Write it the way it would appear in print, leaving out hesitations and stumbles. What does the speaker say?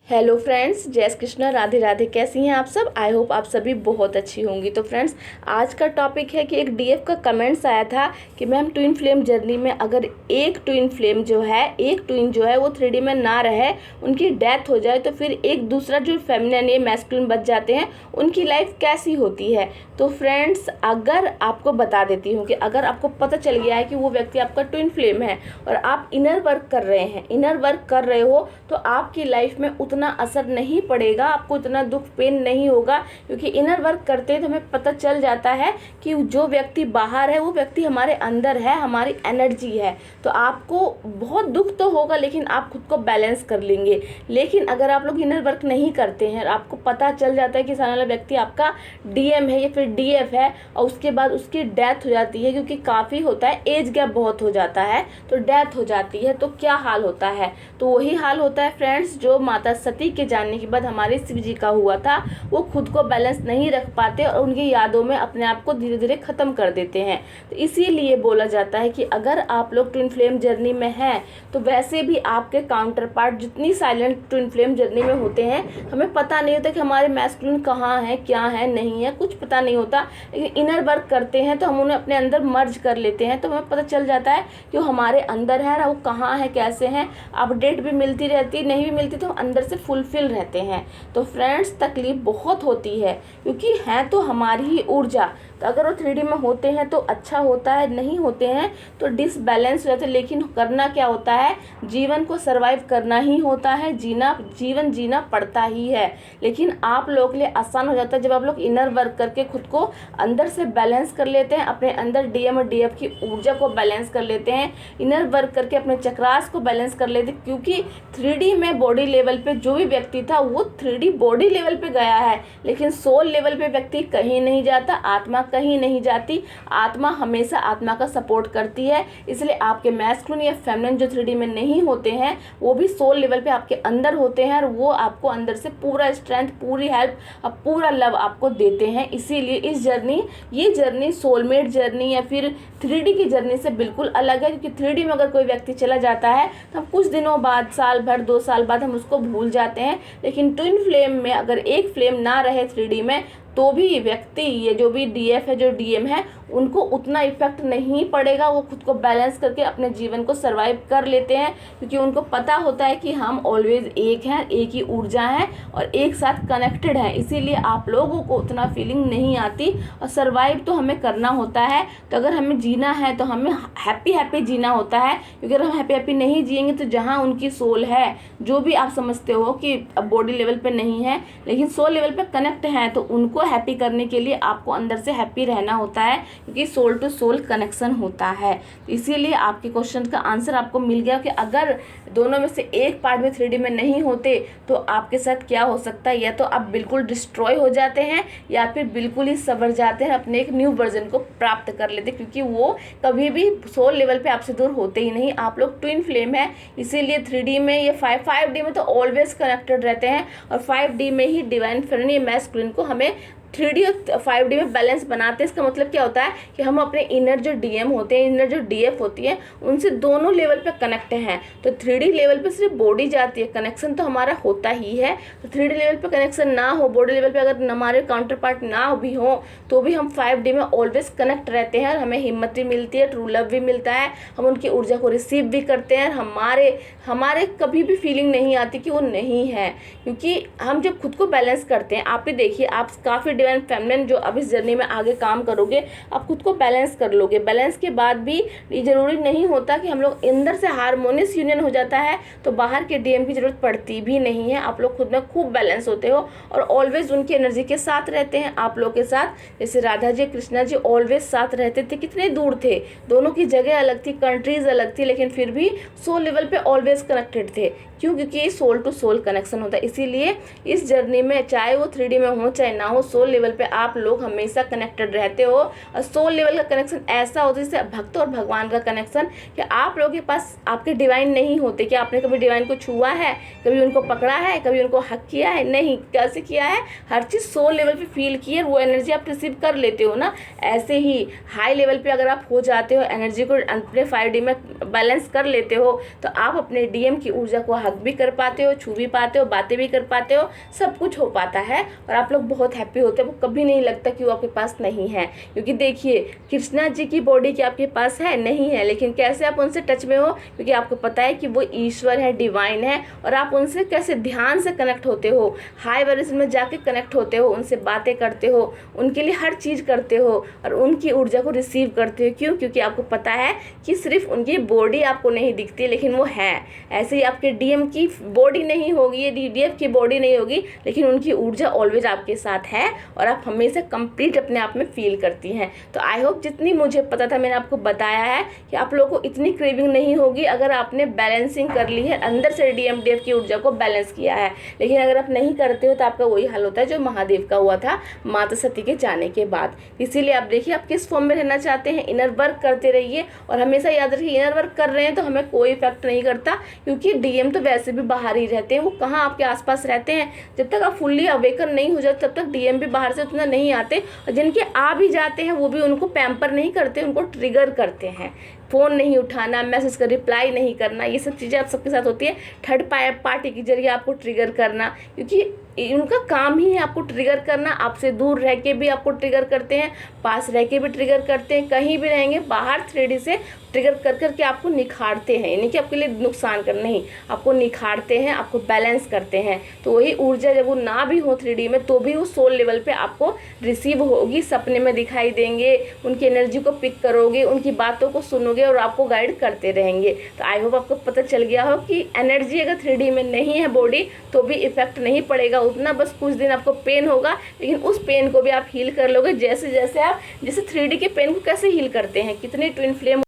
Hello friends, जय श्री कृष्ण, राधे राधे। कैसी हैं आप सब? आई होप आप सभी बहुत अच्छी होंगी। तो फ्रेंड्स, आज का टॉपिक है कि एक डीएफ का कमेंट्स आया था कि मैम ट्विन फ्लेम जर्नी में अगर एक ट्विन जो है वो 3D में ना रहे, उनकी डेथ हो जाए, तो फिर एक दूसरा जो फेमिनिन या मैस्कुलिन बच जाते हैं, उनकी लाइफ कैसी होती है। तो फ्रेंड्स, अगर आपको बता देती हूँ कि अगर आपको पता चल गया है कि वो व्यक्ति आपका ट्विन फ्लेम है और आप इनर वर्क कर रहे हो, तो आपकी लाइफ में उतना असर नहीं पड़ेगा, आपको इतना दुख पेन नहीं होगा, क्योंकि इनर वर्क करते हैं तो हमें पता चल जाता है कि जो व्यक्ति बाहर है वो व्यक्ति हमारे अंदर है, हमारी एनर्जी है। तो आपको बहुत दुख तो होगा, लेकिन आप खुद को बैलेंस कर लेंगे। लेकिन अगर आप लोग इनर वर्क नहीं करते हैं और आपको पता चल जाता है कि सामने वाला व्यक्ति आपका डीएम है या फिर डीएफ है, और उसके बाद उसकी डेथ हो जाती है, क्योंकि काफ़ी होता है, एज गैप बहुत हो जाता है, तो डेथ हो जाती है, तो क्या हाल होता है? तो वही हाल होता है फ्रेंड्स, जो माता सती के जानने के बाद हमारे शिव जी का हुआ था। वो खुद को बैलेंस नहीं रख पाते और उनकी यादों में अपने आप को धीरे धीरे ख़त्म कर देते हैं। तो इसीलिए बोला जाता है कि अगर आप लोग ट्विन फ्लेम जर्नी में हैं, तो वैसे भी आपके काउंटर पार्ट जितनी साइलेंट ट्विन फ्लेम जर्नी में होते हैं, हमें पता नहीं होता कि हमारे मैस्कुलिन कहाँ है, क्या है, नहीं है, कुछ पता नहीं होता। लेकिन इनर वर्क करते हैं तो हम उन्हें अपने अंदर मर्ज कर लेते हैं, तो हमें पता चल जाता है कि वो हमारे अंदर है ना, वो कहाँ है, कैसे हैं। अपडेट भी मिलती रहती, नहीं भी मिलती तो हम अंदर से फुलफिल रहते हैं। तो फ्रेंड्स, तकलीफ बहुत होती है, क्योंकि हैं तो हमारी ही ऊर्जा। तो अगर वो 3D में होते हैं तो अच्छा होता है, नहीं होते हैं तो डिसबैलेंस हो जाते हैं। लेकिन करना क्या होता है, जीवन को सर्वाइव करना ही होता है, जीवन जीना पड़ता ही है। लेकिन आप लोगों के लिए आसान हो जाता है जब आप लोग इनर वर्क करके खुद को अंदर से बैलेंस कर लेते हैं, अपने अंदर डीएम और डीएफ की ऊर्जा को बैलेंस कर लेते हैं, इनर वर्क करके अपने चक्रास को बैलेंस कर लेते हैं। क्योंकि 3D में बॉडी लेवल पे जो भी व्यक्ति था वो 3D बॉडी लेवल पे गया है, लेकिन सोल लेवल पे व्यक्ति कहीं नहीं जाता, आत्मा कहीं नहीं जाती। आत्मा हमेशा आत्मा का सपोर्ट करती है। इसलिए आपके मैस्कुलिन या फेमिनिन जो 3D में नहीं होते हैं, वो भी सोल लेवल पे आपके अंदर होते हैं, और वो आपको अंदर से पूरा स्ट्रेंथ, पूरी हेल्प और पूरा लव आपको देते हैं। इसीलिए ये जर्नी सोलमेट जर्नी या फिर 3D की जर्नी से बिल्कुल अलग है। क्योंकि 3D में अगर कोई व्यक्ति चला जाता है तो हम कुछ दिनों बाद, साल भर, 2 साल बाद हम उसको भूल जाते हैं। लेकिन ट्विन फ्लेम में अगर एक फ्लेम ना रहे 3D में, तो भी व्यक्ति, ये जो भी डीएफ है, जो डीएम है, उनको उतना इफेक्ट नहीं पड़ेगा। वो खुद को बैलेंस करके अपने जीवन को सर्वाइव कर लेते हैं, क्योंकि उनको पता होता है कि हम ऑलवेज एक हैं, एक ही ऊर्जा है और एक साथ कनेक्टेड हैं। इसीलिए आप लोगों को उतना फीलिंग नहीं आती, और सर्वाइव तो हमें करना होता है। तो अगर हमें जीना है तो हमें हैप्पी जीना होता है, क्योंकि अगर हम हैप्पी नहीं जिएंगे तो जहाँ उनकी सोल है, जो भी आप समझते हो कि बॉडी लेवल पे नहीं है लेकिन सोल लेवल पे कनेक्ट हैं, तो उनको हैप्पी करने के लिए आपको अंदर से हैप्पी रहना होता है, क्योंकि सोल टू सोल कनेक्शन होता है। इसीलिए आपके क्वेश्चन का आंसर आपको मिल गया कि अगर दोनों में से एक पार्ट में 3D में नहीं होते तो आपके साथ क्या हो सकता है। या तो आप बिल्कुल डिस्ट्रॉय हो जाते हैं, या फिर बिल्कुल ही सवर जाते हैं, अपने एक न्यू वर्जन को प्राप्त कर लेते हैं, क्योंकि वो कभी भी सोल लेवल पे आपसे दूर होते ही नहीं। आप लोग ट्विन फ्लेम है, इसीलिए 3D में या 5D में तो ऑलवेज कनेक्टेड रहते हैं, और 5D में ही डिवाइन फेमिनिन मैस्कुलिन को हमें 3D और 5D में बैलेंस बनाते हैं। इसका मतलब क्या होता है कि हम अपने इनर जो डीएम होते हैं, इनर जो डीएफ होती है, उनसे दोनों लेवल पे कनेक्ट हैं। तो 3D लेवल पे सिर्फ बॉडी जाती है, कनेक्शन तो हमारा होता ही है। तो 3D लेवल पे कनेक्शन ना हो, बॉडी लेवल पे अगर हमारे काउंटर पार्ट ना भी हो, तो भी हम 5D में ऑलवेज कनेक्ट रहते हैं, और हमें हिम्मत भी मिलती है, ट्रू लव भी मिलता है, हम उनकी ऊर्जा को रिसीव भी करते हैं। हमारे कभी भी फीलिंग नहीं आती कि वो नहीं है, क्योंकि हम जब खुद को बैलेंस करते हैं, आप भी देखिए, आप काफ़ी डिवाइन फेमिनिन जो अब इस जर्नी में आगे काम करोगे, आप खुद को बैलेंस कर लोगे। बैलेंस के बाद भी ये जरूरी नहीं होता कि हम लोग अंदर से हारमोनियस यूनियन हो जाता है तो बाहर के डीएम की जरूरत पड़ती भी नहीं है। आप लोग खुद में खूब बैलेंस होते हो और ऑलवेज उनकी एनर्जी के साथ रहते हैं। आप लोग के साथ जैसे राधा जी, कृष्णा जी ऑलवेज साथ रहते थे। कितने दूर थे, दोनों की जगह अलग थी, कंट्रीज अलग थी, लेकिन फिर भी सोल लेवल पे ऑलवेज कनेक्टेड थे। क्यों? क्योंकि सोल टू सोल कनेक्शन होता है। इसीलिए इस जर्नी में चाहे वो 3D में हो चाहे ना हो, सोल लेवल पे आप लोग हमेशा कनेक्टेड रहते हो। और सोल लेवल का कनेक्शन ऐसा होता है जैसे भक्त और भगवान का कनेक्शन, कि आप लोगों के पास आपके डिवाइन नहीं होते। कि आपने कभी डिवाइन को छुआ है, कभी उनको पकड़ा है, कभी उनको हक किया है? नहीं। कैसे किया है? हर चीज़ सोल लेवल पे फील की है, वो एनर्जी आप रिसीव कर लेते हो ना। ऐसे ही हाई लेवल पे अगर आप हो जाते हो, एनर्जी को अपने 5D में बैलेंस कर लेते हो, तो आप अपने डीएम की ऊर्जा को हग भी कर पाते हो, छू भी पाते हो, बातें भी कर पाते हो, सब कुछ हो पाता है और आप लोग बहुत हैप्पी होते हो। वो कभी नहीं लगता कि वो आपके पास नहीं है, क्योंकि देखिए कृष्णा जी की बॉडी क्या आपके पास है? नहीं है, लेकिन कैसे आप उनसे टच में हो? क्योंकि आपको पता है कि वो ईश्वर है, डिवाइन है, और आप उनसे कैसे ध्यान से कनेक्ट होते हो, हाई वाइब्रेशन में जाके कनेक्ट होते हो, उनसे बातें करते हो, उनके लिए हर चीज़ करते हो और उनकी ऊर्जा को रिसीव करते हो। क्यों? क्योंकि आपको पता है कि सिर्फ उनकी बॉडी आपको नहीं दिखती, लेकिन वो है। ऐसे ही आपके डीएम की बॉडी नहीं होगी, ये डीएफ की बॉडी नहीं होगी, लेकिन उनकी ऊर्जा ऑलवेज आपके साथ है और आप हमेशा कंप्लीट अपने आप में फील करती हैं। तो आई होप जितनी मुझे पता था मैंने आपको बताया है कि आप लोगों को इतनी क्रेविंग नहीं होगी अगर आपने बैलेंसिंग कर ली है, अंदर से डीएम डीएफ की ऊर्जा को बैलेंस किया है। लेकिन अगर आप नहीं करते हो तो आपका वही हाल होता है जो महादेव का हुआ था माता सती के जाने के बाद। इसीलिए आप देखिए आप किस फॉर्म में रहना चाहते हैं, इनर वर्क करते रहिए और हमेशा याद रखिए इनर वर्क कर रहे हैं तो हमें कोई इफेक्ट नहीं करता, क्योंकि डीएम तो वैसे भी बाहर ही रहते हैं, वो कहाँ आपके आसपास रहते हैं। जब तक आप फुल्ली अवेकन नहीं हो जाते तब तक डीएम भी बाहर से उतना नहीं आते, और जिनके आ भी जाते हैं वो भी उनको पैम्पर नहीं करते, उनको ट्रिगर करते हैं। फ़ोन नहीं उठाना, मैसेज का रिप्लाई नहीं करना, ये सब चीज़ें आप सबके साथ होती है। थर्ड पार्टी के जरिए आपको ट्रिगर करना, क्योंकि उनका काम ही है आपको ट्रिगर करना। आपसे दूर रह के भी आपको ट्रिगर करते हैं, पास रह के भी ट्रिगर करते हैं, कहीं भी रहेंगे बाहर 3D से ट्रिगर कर करके आपको निखारते हैं, यानी कि आपके लिए नुकसान कर नहीं, आपको निखारते हैं, आपको बैलेंस करते हैं। तो वही ऊर्जा जब वो ना भी हो 3D में तो भी वो सोल लेवल पे आपको रिसीव होगी, सपने में दिखाई देंगे, उनकी एनर्जी को पिक करोगे, उनकी बातों को सुनोगे और आपको गाइड करते रहेंगे। तो आई होप आपको पता चल गया हो कि एनर्जी अगर 3D में नहीं है बॉडी तो भी इफेक्ट नहीं पड़ेगा उतना, बस कुछ दिन आपको पेन होगा, लेकिन उस पेन को भी आप हील कर लोगे। जैसे 3D के पेन को कैसे हील करते हैं, कितने ट्विन फ्लेम